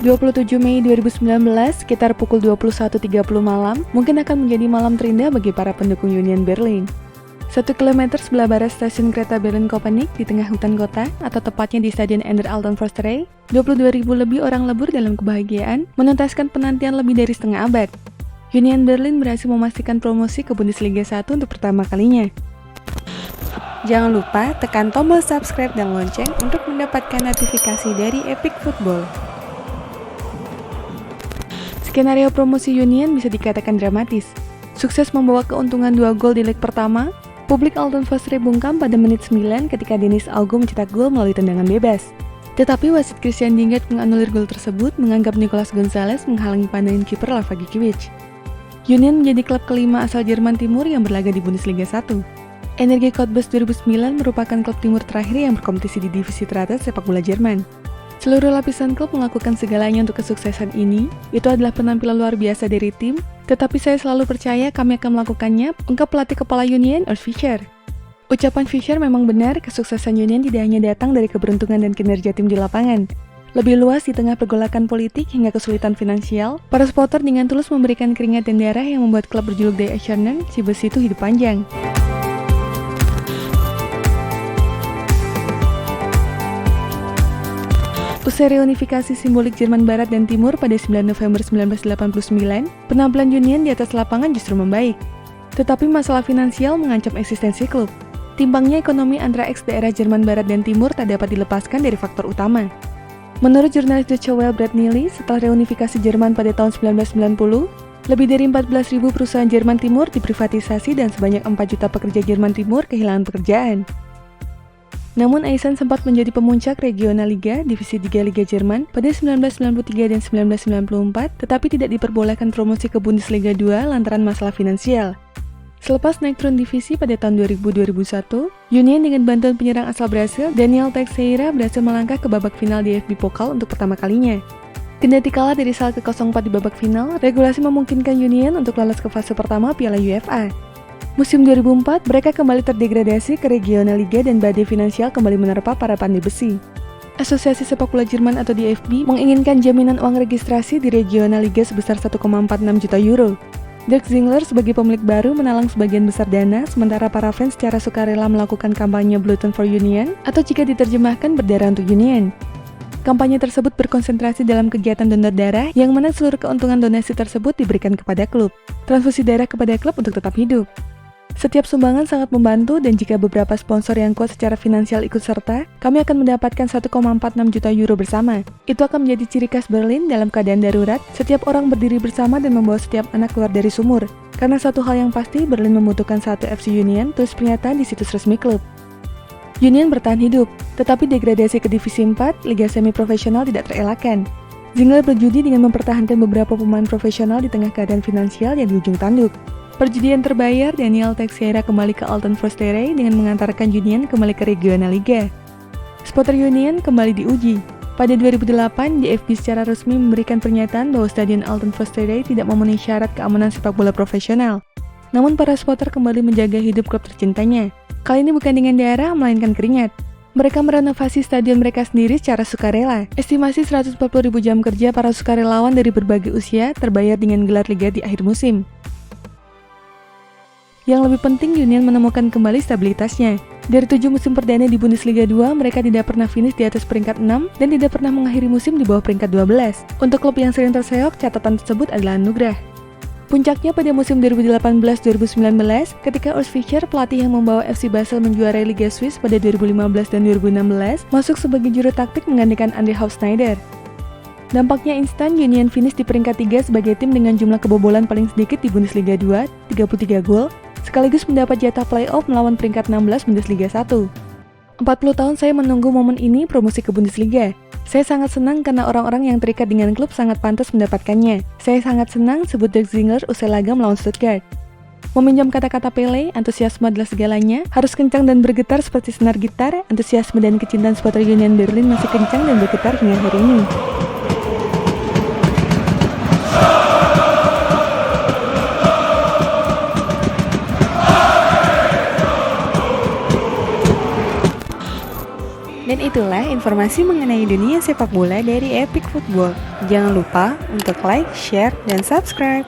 27 Mei 2019, sekitar pukul 21.30 malam, mungkin akan menjadi malam terindah bagi para pendukung Union Berlin. 1 km sebelah barat stasiun kereta Berlin-Kopernik di tengah hutan kota, atau tepatnya di Stadion Aller-Alten Försterei, 22.000 lebih orang lebur dalam kebahagiaan menuntaskan penantian lebih dari setengah abad. Union Berlin berhasil memastikan promosi ke Bundesliga 1 untuk pertama kalinya. Jangan lupa tekan tombol subscribe dan lonceng untuk mendapatkan notifikasi dari Epic Football. Skenario promosi Union bisa dikatakan dramatis. Sukses membawa keuntungan 2 gol di leg pertama, publik Alten Försterei bungkam pada menit 9 ketika Dennis Augo mencetak gol melalui tendangan bebas. Tetapi wasit Christian Dingert menganulir gol tersebut menganggap Nicolas Gonzalez menghalangi pandangan kiper Lava Gikiewicz. Union menjadi klub kelima asal Jerman Timur yang berlaga di Bundesliga 1. Energie Cottbus 2009 merupakan klub timur terakhir yang berkompetisi di divisi teratas sepak bola Jerman. Seluruh lapisan klub melakukan segalanya untuk kesuksesan ini. Itu adalah penampilan luar biasa dari tim, tetapi saya selalu percaya kami akan melakukannya, ungkap pelatih kepala Union, Urs Fischer. Ucapan Fischer memang benar, kesuksesan Union tidak hanya datang dari keberuntungan dan kinerja tim di lapangan. Lebih luas di tengah pergolakan politik hingga kesulitan finansial, para supporter dengan tulus memberikan keringat dan darah yang membuat klub berjuluk Die Eissernen, si besi itu hidup panjang. Usai reunifikasi simbolik Jerman Barat dan Timur pada 9 November 1989, penampilan Union di atas lapangan justru membaik. Tetapi masalah finansial mengancam eksistensi klub. Timpangnya ekonomi antara ex-daerah Jerman Barat dan Timur tak dapat dilepaskan dari faktor utama. Menurut jurnalis Deutsche Welle Brad Neely, setelah reunifikasi Jerman pada tahun 1990, lebih dari 14.000 perusahaan Jerman Timur diprivatisasi dan sebanyak 4 juta pekerja Jerman Timur kehilangan pekerjaan. Namun Eisern sempat menjadi pemuncak Regionalliga, divisi 3 Liga Jerman, pada 1993 dan 1994, tetapi tidak diperbolehkan promosi ke Bundesliga 2 lantaran masalah finansial. Selepas naik turun divisi pada tahun 2000-2001, Union dengan bantuan penyerang asal Brasil, Daniel Teixeira berhasil melangkah ke babak final DFB Pokal untuk pertama kalinya. Kendati kalah dari Schalke 04 di babak final, regulasi memungkinkan Union untuk lolos ke fase pertama Piala UEFA. Musim 2004, mereka kembali terdegradasi ke Regionalliga dan badai finansial kembali menerpa para pandai besi. Asosiasi Sepak Bola Jerman atau DFB menginginkan jaminan uang registrasi di Regionalliga sebesar 1,46 juta euro. Dirk Zingler sebagai pemilik baru menalang sebagian besar dana, sementara para fans secara sukarela melakukan kampanye Blood for Union, atau jika diterjemahkan berdarah untuk Union. Kampanye tersebut berkonsentrasi dalam kegiatan donor darah, yang mana seluruh keuntungan donasi tersebut diberikan kepada klub. Transfusi darah kepada klub untuk tetap hidup. Setiap sumbangan sangat membantu dan jika beberapa sponsor yang kuat secara finansial ikut serta, kami akan mendapatkan 1,46 juta euro bersama. Itu akan menjadi ciri khas Berlin dalam keadaan darurat, setiap orang berdiri bersama dan membawa setiap anak keluar dari sumur. Karena satu hal yang pasti, Berlin membutuhkan satu FC Union, tulis pernyataan di situs resmi klub. Union bertahan hidup, tetapi degradasi ke divisi 4, liga semi profesional tidak terelakkan. Zingler berjudi dengan mempertahankan beberapa pemain profesional di tengah keadaan finansial yang di ujung tanduk. Perjudian terbayar, Daniel Teixeira kembali ke Alten Försterei dengan mengantarkan Union kembali ke Regionalliga. Supporter Union kembali diuji. Pada 2008, DFB secara resmi memberikan pernyataan bahwa Stadion Alten Försterei tidak memenuhi syarat keamanan sepak bola profesional. Namun para supporter kembali menjaga hidup klub tercintanya. Kali ini bukan dengan darah, melainkan keringat. Mereka merenovasi stadion mereka sendiri secara sukarela. Estimasi 140.000 jam kerja para sukarelawan dari berbagai usia terbayar dengan gelar liga di akhir musim. Yang lebih penting, Union menemukan kembali stabilitasnya. Dari 7 musim perdana di Bundesliga 2, mereka tidak pernah finish di atas peringkat 6 dan tidak pernah mengakhiri musim di bawah peringkat 12. Untuk klub yang sering terseok, catatan tersebut adalah anugerah. Puncaknya pada musim 2018-2019, ketika Urs Fischer, pelatih yang membawa FC Basel menjuarai Liga Swiss pada 2015 dan 2016, masuk sebagai juru taktik menggantikan Andi Hofschneider. Dampaknya instan, Union finish di peringkat 3 sebagai tim dengan jumlah kebobolan paling sedikit di Bundesliga 2, 33 gol, sekaligus mendapat jatah playoff melawan peringkat 16 Bundesliga 1. 40 tahun saya menunggu momen ini promosi ke Bundesliga. Saya sangat senang karena orang-orang yang terikat dengan klub sangat pantas mendapatkannya. Saya sangat senang, sebut Dirk Zingler usai laga melawan Stuttgart. Meminjam kata-kata Pele, antusiasme adalah segalanya, harus kencang dan bergetar seperti senar gitar, antusiasme dan kecintaan supporter Union Berlin masih kencang dan bergetar hingga hari ini. Dan itu Itulah informasi mengenai dunia sepak bola dari Epic Football. Jangan lupa untuk like, share, dan subscribe.